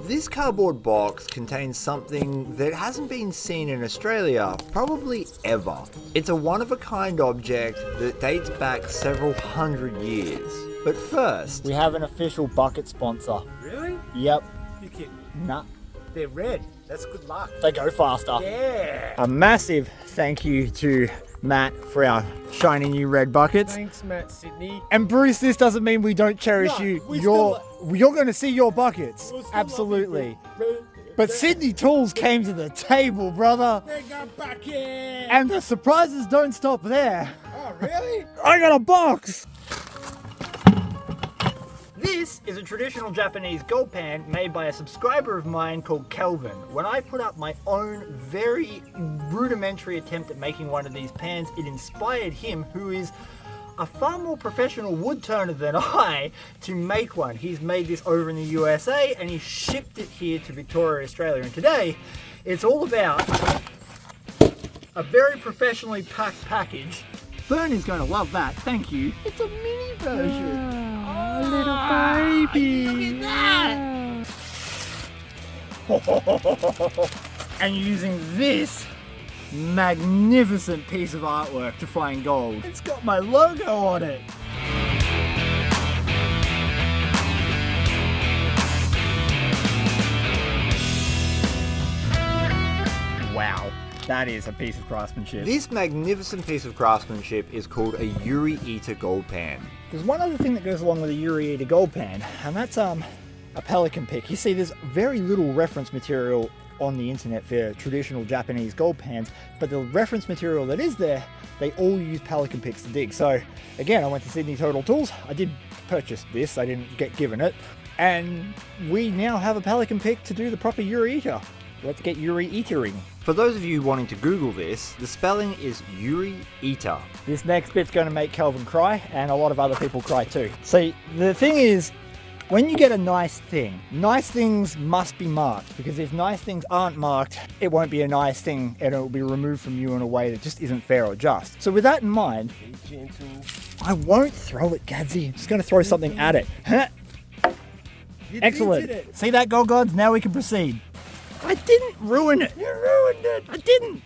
This cardboard box contains something that hasn't been seen in Australia probably ever. It's a one-of-a-kind object that dates back several hundred years. But first, we have an official bucket sponsor. Really? Yep. You kidding? Nah. They're red. That's good luck. They go faster. Yeah. A massive thank you to Matt for our shiny new red buckets. Thanks, Matt Sydney. And Bruce, this doesn't mean we don't cherish No, you. we You're going to see your buckets. We'll still Absolutely. love you, But Sydney Tools came to the table, brother. They got buckets. And the surprises don't stop there. Oh, really? I got a box! This is a traditional Japanese gold pan made by a subscriber of mine called Kelvin. When I put up my own very rudimentary attempt at making one of these pans, it inspired him, who is a far more professional wood turner than I, to make one. He's made this over in the USA and he shipped it here to Victoria, Australia. And today, it's all about a very professionally packed package. Fern is going to love that, thank you. It's a mini version. Little baby. Look at that. And using this magnificent piece of artwork to find gold. It's got my logo on it. Wow, that is a piece of craftsmanship. this magnificent piece of craftsmanship is called a Yuri Ita gold pan. There's one other thing that goes along with a Yuri Ita gold pan, and that's a pelican pick. You see, there's very little reference material on the internet for traditional Japanese gold pans, but the reference material that is there, they all use pelican picks to dig. So again, I went to Sydney Total Tools. I did purchase this, I didn't get given it, and we now have a pelican pick to do the proper Yuri Ita. Let's get Yuri Ita-ing. For those of you wanting to Google this, the spelling is Yuri Ita. This next bit's going to make Kelvin cry, and a lot of other people cry too. See, the thing is, when you get a nice thing, nice things must be marked, because if nice things aren't marked, it won't be a nice thing and it will be removed from you in a way that just isn't fair or just. So with that in mind, Be gentle. I won't throw it, Gadsy. I'm just going to throw something at it. Huh? You Excellent. dented it. See that, Gold Gods? Now we can proceed. I didn't ruin it. You ruined it. I didn't.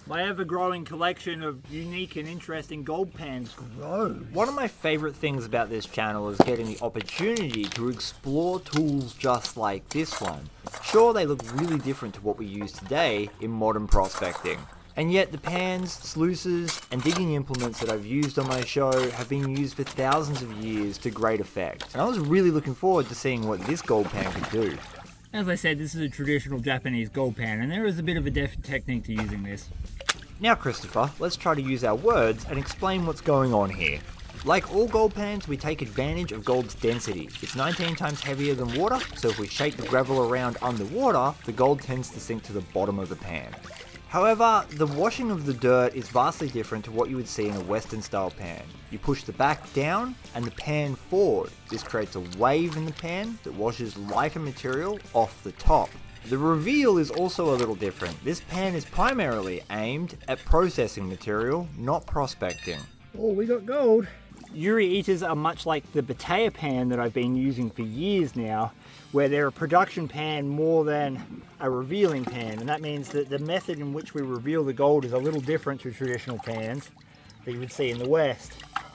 My ever-growing collection of unique and interesting gold pans grows. One of my favorite things about this channel is getting the opportunity to explore tools just like this one. Sure, they look really different to what we use today in modern prospecting. And yet the pans, sluices, and digging implements that I've used on my show have been used for thousands of years to great effect. And I was really looking forward to seeing what this gold pan could do. As I said, this is a traditional Japanese gold pan, and there is a bit of a technique to using this. Now Christopher, let's try to use our words and explain what's going on here. Like all gold pans, we take advantage of gold's density. It's 19 times heavier than water, so if we shake the gravel around underwater, the gold tends to sink to the bottom of the pan. However, the washing of the dirt is vastly different to what you would see in a Western style pan. You push the back down and the pan forward. This creates a wave in the pan that washes lighter material off the top. The reveal is also a little different. This pan is primarily aimed at processing material, not prospecting. Oh, we got gold. Yuri Itas are much like the Batea pan that I've been using for years now, where they're a production pan more than a revealing pan, and that means that the method in which we reveal the gold is a little different to traditional pans that you would see in the West.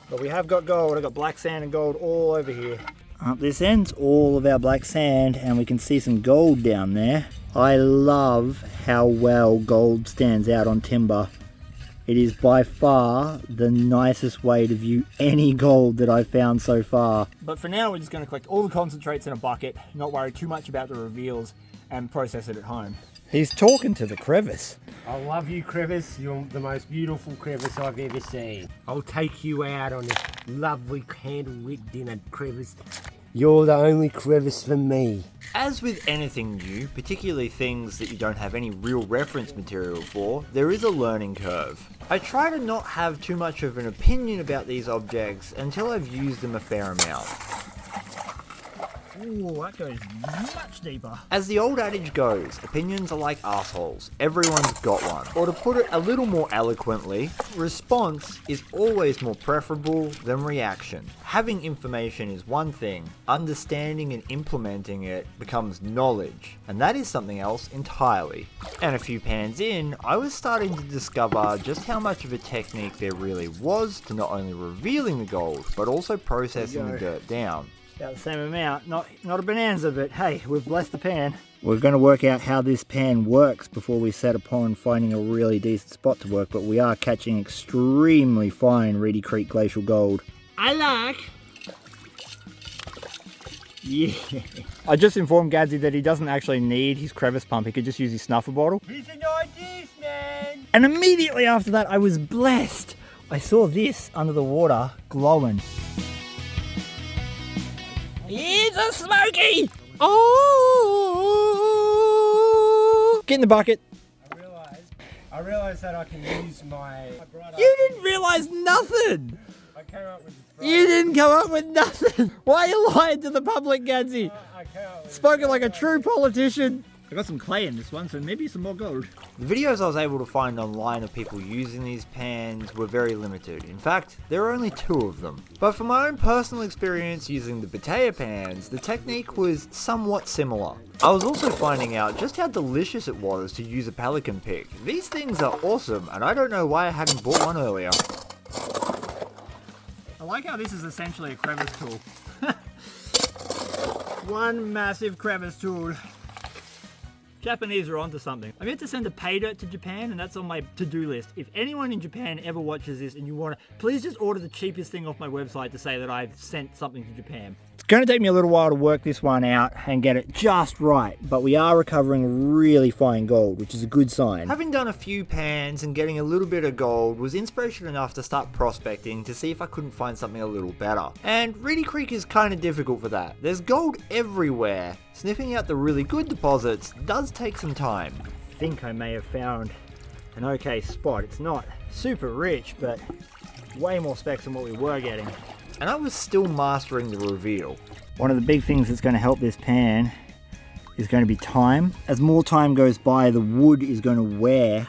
But we have got gold. I've got black sand and gold all over here. Up this end's all of our black sand, and we can see some gold down there. I love how well gold stands out on timber. It is by far the nicest way to view any gold that I've found so far. But for now, we're just going to collect all the concentrates in a bucket, not worry too much about the reveals, and process it at home. He's talking to the crevice. I love you, crevice. You're the most beautiful crevice I've ever seen. I'll take you out on this lovely candlelit dinner, crevice. You're the only crevice for me. As with anything new, particularly things that you don't have any real reference material for, there is a learning curve. I try to not have too much of an opinion about these objects until I've used them a fair amount. Ooh, that goes much deeper. As the old adage goes, opinions are like assholes. Everyone's got one. Or to put it a little more eloquently, response is always more preferable than reaction. Having information is one thing, understanding and implementing it becomes knowledge, and that is something else entirely. And a few pans in, I was starting to discover just how much of a technique there really was to not only revealing the gold, but also processing the dirt down. About the same amount, not a bonanza, but hey, we've blessed the pan. We're going to work out how this pan works before we set upon finding a really decent spot to work, but we are catching extremely fine Reedy Creek glacial gold. I like. Yeah. I just informed Gadsy that he doesn't actually need his crevice pump, he could just use his snuffer bottle. It's an idea, man. And immediately after that, I was blessed. I saw this under the water glowing. It's a smoky! Oh! Get in the bucket. I realised that I can use my... You didn't realise nothing! I came up with this. You didn't come up with nothing! Why are you lying to the public, Gadsy? I came up with Spoken like a true politician. I got some clay in this one, so maybe some more gold. The videos I was able to find online of people using these pans were very limited. In fact, there were only 2 of them. But from my own personal experience using the Batea pans, the technique was somewhat similar. I was also finding out just how delicious it was to use a pelican pick. These things are awesome, and I don't know why I hadn't bought one earlier. I like how this is essentially a crevice tool. One massive crevice tool. Japanese are onto something. I'm meant to send a pay dirt to Japan, and that's on my to-do list. If anyone in Japan ever watches this and you want to, please just order the cheapest thing off my website to say that I've sent something to Japan. It's going to take me a little while to work this one out and get it just right, but we are recovering really fine gold, which is a good sign. Having done a few pans and getting a little bit of gold was inspiration enough to start prospecting to see if I couldn't find something a little better. And Reedy Creek is kind of difficult for that. There's gold everywhere. Sniffing out the really good deposits does take some time. I think I may have found an okay spot. It's not super rich, but way more specs than what we were getting. And I was still mastering the reveal. One of the big things that's going to help this pan is going to be time. As more time goes by, the wood is going to wear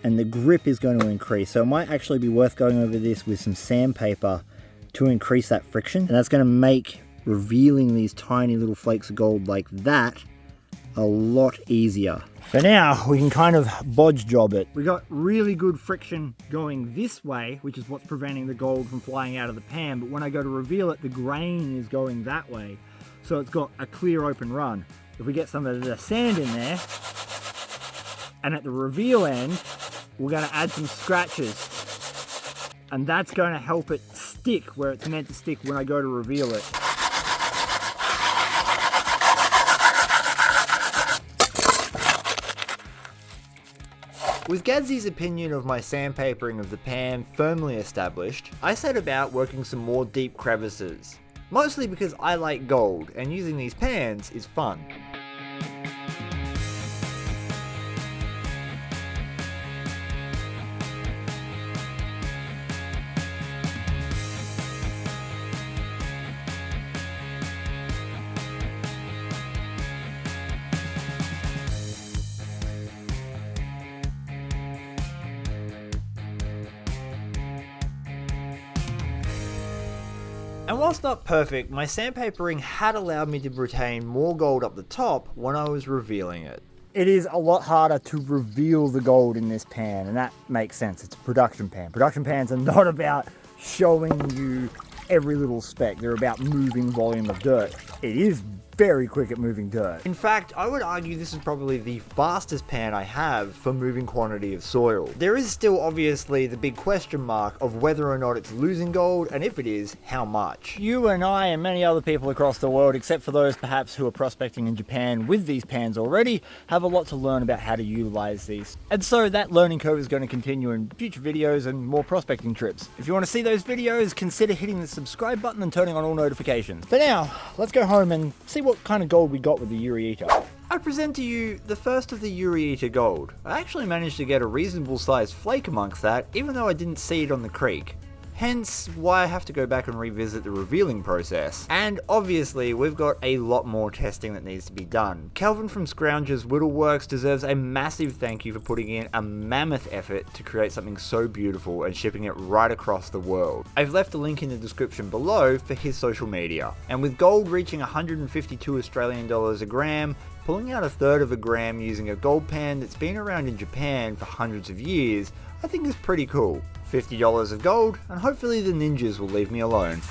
and the grip is going to increase. So it might actually be worth going over this with some sandpaper to increase that friction. And that's going to make revealing these tiny little flakes of gold like that a lot easier. For now, we can kind of bodge job it. We got really good friction going this way, which is what's preventing the gold from flying out of the pan. But when I go to reveal it, the grain is going that way. So it's got a clear open run. If we get some of the sand in there, and at the reveal end, we're going to add some scratches. And that's going to help it stick where it's meant to stick when I go to reveal it. With Gadsy's opinion of my sandpapering of the pan firmly established, I set about working some more deep crevices. Mostly because I like gold, and using these pans is fun. And whilst not perfect, my sandpapering had allowed me to retain more gold up the top when I was revealing it. It is a lot harder to reveal the gold in this pan, and that makes sense. It's a production pan. Production pans are not about showing you every little speck. They're about moving volume of dirt. It is very quick at moving dirt. In fact, I would argue this is probably the fastest pan I have for moving quantity of soil. There is still obviously the big question mark of whether or not it's losing gold, and if it is, how much. You and I and many other people across the world, except for those perhaps who are prospecting in Japan with these pans already, have a lot to learn about how to utilize these. And so that learning curve is going to continue in future videos and more prospecting trips. If you want to see those videos, consider hitting the subscribe button and turning on all notifications. For now, let's go home and see what kind of gold we got with the Ureator. I present to you the first of the Ureator gold. I actually managed to get a reasonable sized flake amongst that, even though I didn't see it on the creek. hence why I have to go back and revisit the revealing process. And obviously, we've got a lot more testing that needs to be done. Kelvin from Scrounger's Whittleworks deserves a massive thank you for putting in a mammoth effort to create something so beautiful and shipping it right across the world. I've left a link in the description below for his social media. And with gold reaching 152 Australian dollars a gram, pulling out a third of a gram using a gold pan that's been around in Japan for hundreds of years, I think is pretty cool. $50 of gold, and hopefully the ninjas will leave me alone.